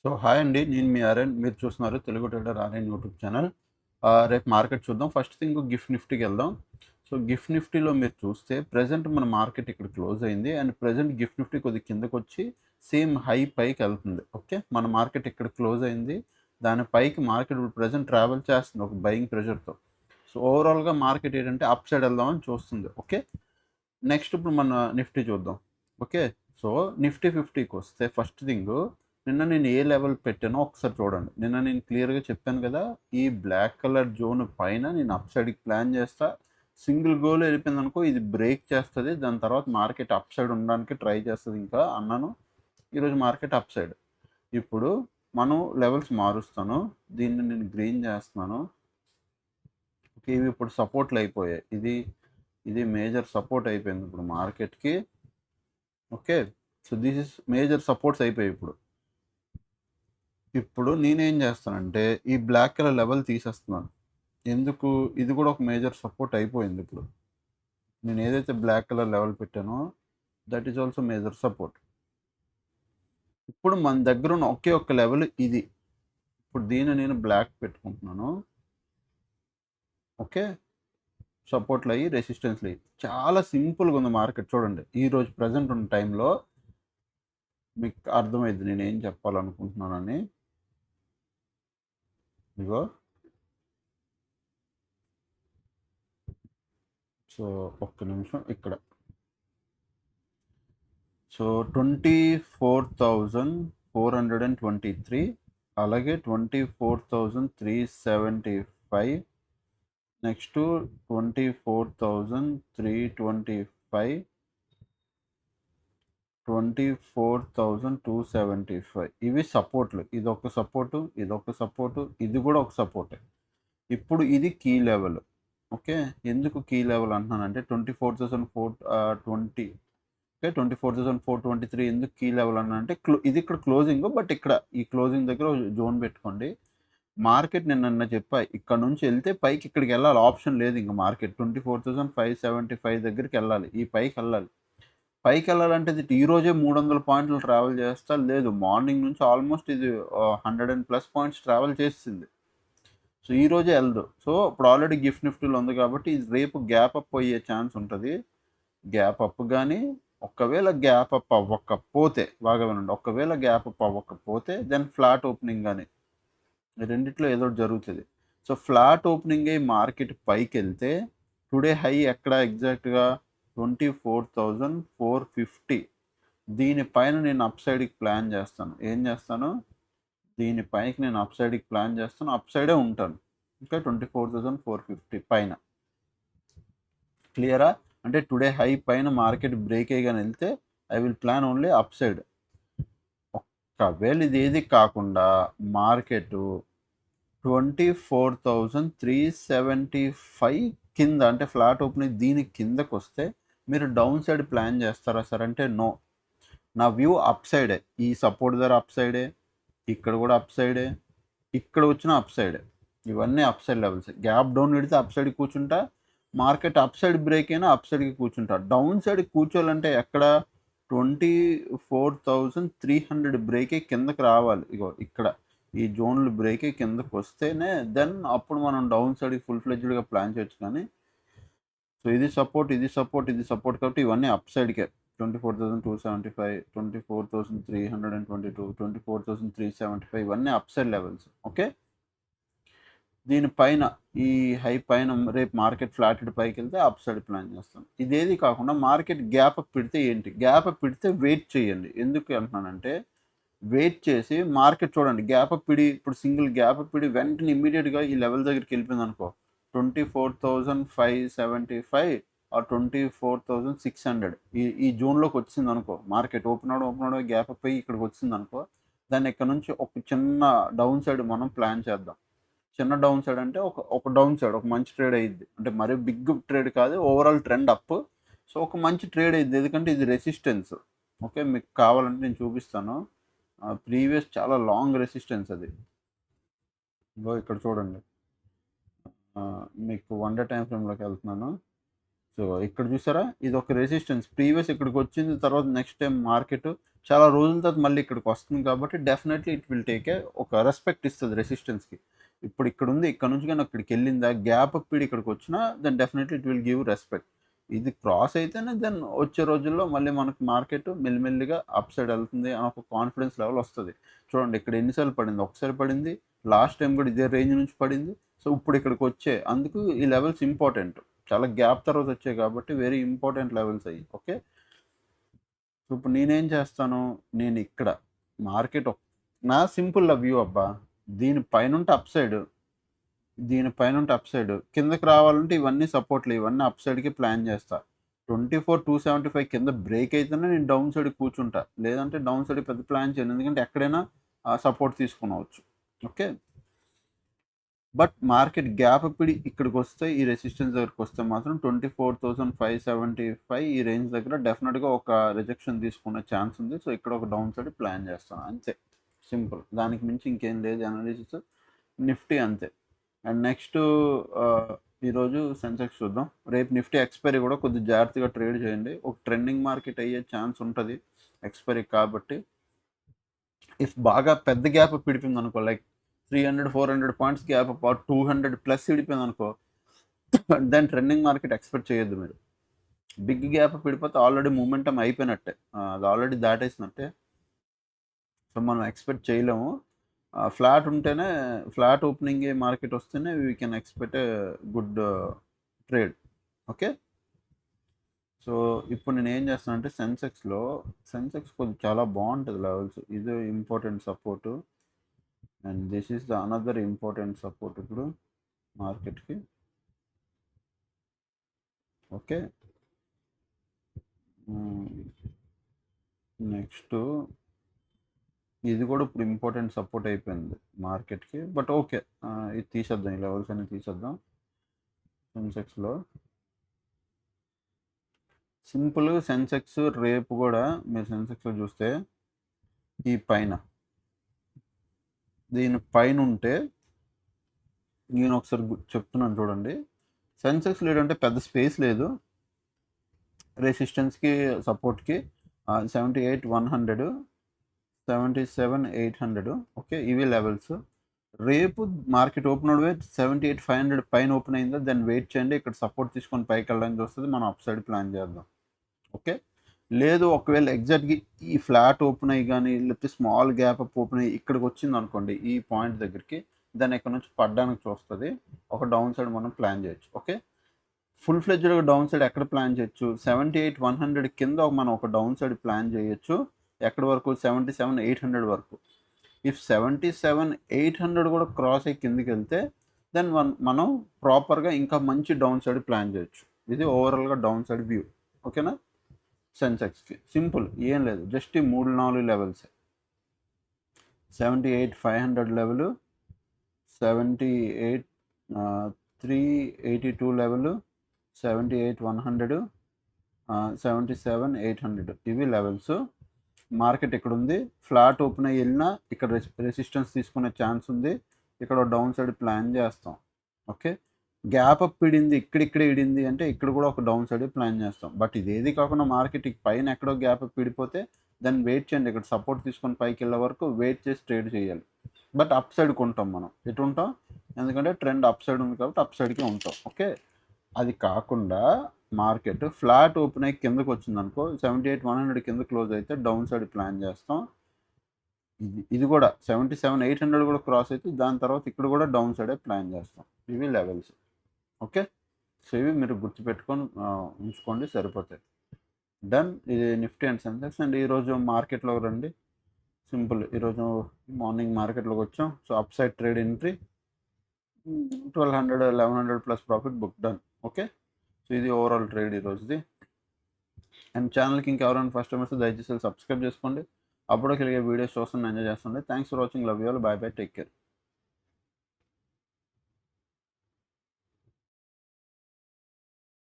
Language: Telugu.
సో హాయ్ అండి. నేను మీ ఆర్యన్. మీరు చూస్తున్నారు Telugu trader Aryan YouTube channel. రేపు మార్కెట్ చూద్దాం. ఫస్ట్ థింగ్ గిఫ్ట్ నిఫ్టీకెళ్దాం. సో గిఫ్ట్ నిఫ్టీలో మీరు చూస్తే ప్రెజెంట్ మన మార్కెట్ ఇక్కడ క్లోజ్ అయింది. అండ్ ప్రెజెంట్ గిఫ్ట్ నిఫ్టీ కొద్దిగా కిందకొచ్చి సేమ్ హై పైకి వెళ్తుంది. ఓకే. మన మార్కెట్ ఇక్కడ క్లోజ్ అయింది. దాని పైకి మార్కెట్ ఇప్పుడు ప్రెజెంట్ ట్రావెల్ చేస్తుంది ఒక బయింగ్ ప్రెషర్తో. సో ఓవరాల్గా మార్కెట్ ఏంటంటే అప్ సైడ్ వెళ్దామని చూస్తుంది. ఓకే. నెక్స్ట్ ఇప్పుడు మన నిఫ్టీ చూద్దాం. ఓకే. సో నిఫ్టీ 50కి వస్తే ఫస్ట్ థింగ్ నిన్న నేను ఏ లెవెల్ పెట్టానో ఒకసారి చూడండి. నిన్న నేను క్లియర్గా చెప్పాను కదా, ఈ బ్లాక్ కలర్ జోన్ పైన నేను అప్ సైడ్కి ప్లాన్ చేస్తా. సింగిల్ గోల్ వెళ్ళిపోయింది అనుకో, ఇది బ్రేక్ చేస్తుంది. దాని తర్వాత మార్కెట్ అప్ సైడ్ ఉండడానికి ట్రై చేస్తుంది ఇంకా అన్నాను. ఈరోజు మార్కెట్ అప్ సైడ్. ఇప్పుడు మనం లెవెల్స్ మారుస్తాను. దీన్ని నేను గ్రీన్ చేస్తున్నాను. ఓకే. ఇవి ఇప్పుడు సపోర్ట్లు అయిపోయాయి. ఇది మేజర్ సపోర్ట్ అయిపోయింది ఇప్పుడు మార్కెట్కి. Okay. So this is major supports అయిపోయాయి ఇప్పుడు నేనేం చేస్తానంటే ఈ బ్లాక్ కలర్ లెవెల్ తీసేస్తున్నాను. ఎందుకు? ఇది కూడా ఒక మేజర్ సపోర్ట్ అయిపోయింది ఇప్పుడు. నేను ఏదైతే బ్లాక్ కలర్ లెవెల్ పెట్టానో that is also major support. ఇప్పుడు మన దగ్గర ఉన్న ఒకే ఒక్క లెవెల్ ఇది. ఇప్పుడు దీన్ని నేను బ్లాక్ పెట్టుకుంటున్నాను. ఓకే. సపోర్ట్లు అయ్యి రెసిస్టెన్స్లు అయ్యి చాలా సింపుల్గా ఉంది మార్కెట్. చూడండి ఈరోజు ప్రజెంట్ ఉన్న టైంలో మీకు అర్థమైంది నేను ఏం చెప్పాలనుకుంటున్నానని. ఇగో సో ఒక్క నిమిషం ఇక్కడ. సో 24,423, అలాగే 24,375, నెక్స్ట్ 24,325, 24,275. ఇవి సపోర్ట్లు. ఇదొక సపోర్టు, ఇదొక సపోర్టు, ఇది కూడా ఒక సపోర్టే. ఇప్పుడు ఇది కీ లెవెల్. ఓకే. ఎందుకు కీ లెవెల్ అంటున్నానంటే 24,420, ఓకే, 24,423 ఎందుకు కీ లెవెల్ అన్నానంటే ఇది ఇక్కడ క్లోజింగ్. బట్ ఇక్కడ ఈ క్లోజింగ్ దగ్గర జోన్ పెట్టుకోండి. మార్కెట్ నిన్న చెప్పా ఇక్కడ నుంచి వెళ్తే పైకి ఇక్కడికి వెళ్ళాలి. ఆప్షన్ లేదు ఇంకా. మార్కెట్ 24,575 దగ్గరికి వెళ్ళాలి. ఈ పైకి వెళ్ళాలి. పైకి వెళ్ళాలంటే ఇది ఈ రోజే 300 పాయింట్లు ట్రావెల్ చేస్తా లేదు. మార్నింగ్ నుంచి ఆల్మోస్ట్ ఇది 100+ పాయింట్స్ ట్రావెల్ చేసింది. సో ఈ రోజే వెళ్దు. సో ఇప్పుడు ఆల్రెడీ గిఫ్ట్ నిఫ్టీలో ఉంది కాబట్టి ఇది రేపు గ్యాప్ అప్ అయ్యే ఛాన్స్ ఉంటుంది. గ్యాప్ అప్ కానీ ఒకవేళ గ్యాప్ అప్ అవ్వకపోతే, బాగా వినండి, ఒకవేళ గ్యాప్ అప్ అవ్వకపోతే దెన్ ఫ్లాట్ ఓపెనింగ్ కానీ రెండిట్లో ఏదో ఒకటి జరుగుతుంది. సో ఫ్లాట్ ఓపెనింగ్ అయ్యి మార్కెట్ పైకి వెళ్తే టుడే హై ఎక్కడ ఎగ్జాక్ట్గా 24,450. దీనిపైన నేను అప్ సైడ్కి ప్లాన్ చేస్తాను. ఏం చేస్తాను? దీనిపైకి నేను అప్ సైడ్కి ప్లాన్ చేస్తాను. అప్ సైడే ఉంటాను. ఇంకా 24,450 పైన. క్లియరా? అంటే టుడే హై పైన మార్కెట్ బ్రేక్ అయ్యగానే వెళ్తే I will plan only up side. ఒకవేళ ఇది ఏది కాకుండా మార్కెట్ 24,375 కింద అంటే ఫ్లాట్ ఓపెనింగ్ దీని కిందకు వస్తే మీరు డౌన్ సైడ్ ప్లాన్ చేస్తారా సార్ అంటే నో. నా వ్యూ అప్ సైడే. ఈ సపోర్ట్ ధర అప్ సైడే, ఇక్కడ కూడా అప్ సైడే, ఇక్కడ వచ్చిన అప్ సైడే. ఇవన్నీ up side levels. Gap down పెడితే అప్ సైడ్ కూర్చుంటా. మార్కెట్ అప్ సైడ్ బ్రేక్ అయినా అప్ సైడ్కి కూర్చుంటా. డౌన్ సైడ్ కూర్చోవాలంటే ఎక్కడ 24,300 బ్రేకే కిందకి రావాలి. ఇగో ఇక్కడ ఈ జోన్లు బ్రేకే కిందకు వస్తేనే దెన్ అప్పుడు మనం డౌన్ సైడ్కి ఫుల్ ఫ్లెడ్జ్డ్గా ప్లాన్ చేయొచ్చు. కానీ సో ఇది సపోర్ట్, ఇది సపోర్ట్, ఇది సపోర్ట్ కాబట్టి ఇవన్నీ అప్ సైడ్కే. 24,275, 24,322, 24,375 ఇవన్నీ అప్ సైడ్ లెవెల్స్. ఓకే. దీనిపైన ఈ హై పైన రేపు మార్కెట్ ఫ్లాట్ పైకి వెళ్తే అప్ సైడ్ ప్లాన్ చేస్తాను. ఇదేది కాకుండా మార్కెట్ గ్యాప్ అప్ పెడితే ఏంటి? గ్యాప్ అప్ పెడితే వెయిట్ చేయండి. ఎందుకు అంటున్నానంటే వెయిట్ చేసి మార్కెట్ చూడండి. గ్యాప్ అప్ పిడి ఇప్పుడు సింగిల్ గ్యాప్ అప్ పిడి వెంటనే ఇమ్మీడియట్గా ఈ లెవెల్ దగ్గరికి వెళ్ళిపోయింది అనుకో, 24,575 ఆర్ 24,600 ఈ జోన్లోకి వచ్చింది అనుకో, మార్కెట్ ఓపెన్ అవడం గ్యాప్ అప్ అయ్యి ఇక్కడికి వచ్చింది అనుకో, దాన్ని ఇక్కడ నుంచి ఒక చిన్న డౌన్ సైడ్ మనం ప్లాన్ చేద్దాం. చిన్న డౌన్ సైడ్ అంటే ఒక డౌన్ సైడ్ ఒక మంచి ట్రేడ్ అయ్యిద్ది. అంటే మరీ బిగ్ ట్రేడ్ కాదు, ఓవరాల్ ట్రెండ్ అప్. సో ఒక మంచి ట్రేడ్ అయ్యిద్ది. ఎందుకంటే ఇది రెసిస్టెన్స్. ఓకే. మీకు కావాలంటే నేను చూపిస్తాను. ప్రీవియస్ చాలా లాంగ్ రెసిస్టెన్స్ అది. ఇక్కడ చూడండి. మీకు 1 డే టైం ఫ్రేమ్లోకి వెళ్తున్నాను. సో సో ఇక్కడ చూసారా, ఇది ఒక రెసిస్టెన్స్ ప్రీవియస్ ఇక్కడికి వచ్చింది, తర్వాత నెక్స్ట్ టైం మార్కెట్ చాలా రోజుల తర్వాత మళ్ళీ ఇక్కడికి వస్తుంది కాబట్టి డెఫినెట్లీ ఇట్ విల్ టేక్ ఒక రెస్పెక్ట్ ఇస్తుంది రెసిస్టెన్స్కి. ఇప్పుడు ఇక్కడ ఉంది, ఇక్కడ నుంచి కానీ అక్కడికి వెళ్ళిందా, గ్యాప్ పీడి ఇక్కడికి వచ్చినా then definitely it will give respect. ఇది క్రాస్ అయితేనే దెన్ వచ్చే రోజుల్లో మళ్ళీ మనకు మార్కెట్ మెల్లిమెల్లిగా అప్ సైడ్ వెళ్తుంది అని ఒక కాన్ఫిడెన్స్ లెవెల్ వస్తుంది. చూడండి ఇక్కడ ఎన్నిసార్లు పడింది, ఒకసారి పడింది, లాస్ట్ టైం కూడా ఇదే రేంజ్ నుంచి పడింది. సో ఇప్పుడు ఇక్కడికి వచ్చే అందుకు ఈ లెవెల్స్ ఇంపార్టెంట్, చాలా గ్యాప్ తర్వాత వచ్చాయి కాబట్టి వెరీ ఇంపార్టెంట్ లెవెల్స్ అయ్యి. ఓకే, సో ఇప్పుడు నేనేం చేస్తాను, నేను ఇక్కడ మార్కెట్ నా సింపుల్ వ్యూ అబ్బా, దీనిపైన అప్ సైడ్, దీనిపైన అప్ సైడ్ కిందకి రావాలంటే ఇవన్నీ సపోర్ట్లు, ఇవన్నీ అప్ సైడ్కి ప్లాన్ చేస్తా. 24,275 కింద బ్రేక్ అయితేనే నేను డౌన్ సైడ్ కూర్చుంటా, లేదంటే డౌన్ సైడ్ పెద్ద ప్లాన్ చేయను, ఎందుకంటే ఎక్కడైనా సపోర్ట్ తీసుకునవచ్చు. ఓకే, బట్ మార్కెట్ గ్యాప్ పిడి ఇక్కడికి వస్తే, ఈ రెసిస్టెన్స్ దగ్గరికి వస్తే మాత్రం 24,575 ఈ రేంజ్ దగ్గర డెఫినెట్గా ఒక రిజెక్షన్ తీసుకునే ఛాన్స్ ఉంది. సో ఇక్కడ ఒక డౌన్ సైడ్ ప్లాన్ చేస్తాను అంతే, సింపుల్, దానికి మించి ఇంకేం లేదు అనాలిసిస్. నిఫ్టీ అంతే. అండ్ నెక్స్ట్ ఈరోజు సెన్సెక్స్ చూద్దాం. రేపు నిఫ్టీ ఎక్స్పైరీ కూడా కొద్దిగా జాగ్రత్తగా ట్రేడ్ చేయండి, ఒక ట్రెండింగ్ మార్కెట్ అయ్యే ఛాన్స్ ఉంటుంది ఎక్స్పైరీ కాబట్టి. ఇఫ్ బాగా పెద్ద గ్యాప్ పిడిపింది అనుకో, లైక్ 300-400 పాయింట్స్ గ్యాప్ 200+ ఇడిపోయింది అనుకో, దాని ట్రెండింగ్ మార్కెట్ ఎక్స్పెక్ట్ చేయొద్దు మీరు. బిగ్ గ్యాప్ పిడిపోతే ఆల్రెడీ మూమెంటం అయిపోయినట్టే, అది ఆల్రెడీ దాటేసినట్టే. సో మనం ఎక్స్పెక్ట్ చేయలేము. ఫ్లాట్ ఉంటేనే, ఫ్లాట్ ఓపెనింగ్ మార్కెట్ వస్తేనే we can expect good trade. Okay, so ఇప్పుడు నేను ఏం చేస్తాను అంటే సెన్సెక్స్ కొంచెం చాలా బాగుంటుంది లెవెల్స్, ఇది important support, and this is the another important support ఇప్పుడు మార్కెట్కి. ఓకే, నెక్స్ట్ ఇది కూడా ఇప్పుడు ఇంపార్టెంట్ సపోర్ట్ అయిపోయింది మార్కెట్కి, బట్ ఓకే, ఇది తీసేద్దాం, ఈ లెవెల్స్ అన్ని తీసేద్దాం. సెన్సెక్స్లో సింపుల్, సెన్సెక్స్ రేపు కూడా మీరు సెన్సెక్స్లో చూస్తే ఈ పైన, దీని పైన ఉంటే, నేను ఒకసారి చెప్తున్నాను చూడండి, సెన్సెక్స్ లేదంటే పెద్ద స్పేస్ లేదు, రెసిస్టెన్స్కి సపోర్ట్కి 78,100, 77,800. ఓకే, ఇవి లెవెల్స్. రేపు మార్కెట్ ఓపెన్ అవే 78,500 పైన ఓపెన్ అయిందో దాన్ని వెయిట్ చేయండి, ఇక్కడ సపోర్ట్ తీసుకొని పైకి వెళ్ళడానికి వస్తుంది, మనం అప్ సైడ్ ప్లాన్ చేద్దాం. ఓకే, లేదు ఒకవేళ ఎగ్జాక్ట్గా ఈ ఫ్లాట్ ఓపెన్ అయ్యి కానీ లేకపోతే స్మాల్ గ్యాప్ అప్ ఓపెన్ అయ్యి ఇక్కడికి వచ్చింది అనుకోండి ఈ పాయింట్ దగ్గరికి, దాన్ని ఇక్కడ నుంచి పడడానికి చూస్తుంది, ఒక డౌన్ సైడ్ మనం ప్లాన్ చేయొచ్చు. ఓకే, ఫుల్ ఫ్లెడ్జ్డ్గా డౌన్ సైడ్ ఎక్కడ ప్లాన్ చేయొచ్చు, 78,100 కింద మనం ఒక డౌన్ సైడ్ ప్లాన్ చేయొచ్చు. ఎక్కడి వరకు, 77,800 వరకు. ఇఫ్ 77,800 కూడా క్రాస్ అయ్యి కిందికి వెళ్తే దెన్ మనం ప్రాపర్గా ఇంకా మంచి డౌన్ సైడ్ ప్లాన్ చేయొచ్చు. ఇది ఓవరాల్గా డౌన్ సైడ్ వ్యూ. ఓకేనా, సెన్సెక్స్కి సింపుల్, ఏం లేదు, జస్ట్ ఈ 3-4 లెవెల్స్, 78,500 లెవెల్, 78,382 లెవెల్, 78,100, 77,800 ఇవి లెవెల్స్. మార్కెట్ ఇక్కడ ఉంది, ఫ్లాట్ ఓపెన్ అయ్యి వెళ్ళినా ఇక్కడ రెసిస్టెన్స్ తీసుకునే ఛాన్స్ ఉంది, ఇక్కడ డౌన్ సైడ్ ప్లాన్ చేస్తాం. ఓకే, గ్యాప్ అప్ ఇడింది, ఇక్కడిక్కడే ఇడింది అంటే ఇక్కడ కూడా ఒక డౌన్ సైడ్ ప్లాన్ చేస్తాం. బట్ ఇదేది కాకుండా మార్కెట్ పైన ఎక్కడో గ్యాప్ అప్ ఇడిపోతే దాన్ని వెయిట్ చేయండి, ఇక్కడ సపోర్ట్ తీసుకొని పైకి వెళ్ళే వరకు వెయిట్ చేసి ట్రేడ్ చేయాలి. బట్ అప్ సైడ్ కొంటాం మనం, ఎటు ఉంటాం, ఎందుకంటే ట్రెండ్ అప్ సైడ్ ఉంది కాబట్టి అప్ సైడ్కే ఉంటాం. ఓకే, అది కాకుండా మార్కెట్ ఫ్లాట్ ఓపెన్ అయ్యి కిందకు వచ్చింది అనుకో, 78,100 కింద క్లోజ్ అయితే డౌన్ సైడ్ ప్లాన్ చేస్తాం. ఇది కూడా 77,800 కూడా క్రాస్ అయితే దాని తర్వాత ఇక్కడ కూడా డౌన్ సైడే ప్లాన్ చేస్తాం. ఇవి లెవెల్స్. ఓకే, సో ఇవి మీరు గుర్తుపెట్టుకొని ఉంచుకోండి, సరిపోతాయి. డన్. ఇది నిఫ్టీ అండ్ సెన్సెక్స్. అండ్ ఈరోజు మార్కెట్లోకి రండి, సింపుల్, ఈరోజు మార్నింగ్ మార్కెట్లోకి వచ్చాం. So up side trade entry 1,200, 1,100+ profit book done. Okay, so ఇది ఓవరాల్ ట్రేడ్ ఈరోజుది. అండ్ ఛానల్కి ఇంకెవరైనా ఫస్ట్ టైం వస్తే దయచేసి సబ్స్క్రైబ్ చేసుకోండి, అప్పుడు కలిగే వీడియోస్ చూస్తాను, ఎంజాయ్ చేస్తుండే. Thanks for watching, love you all, by by, take care.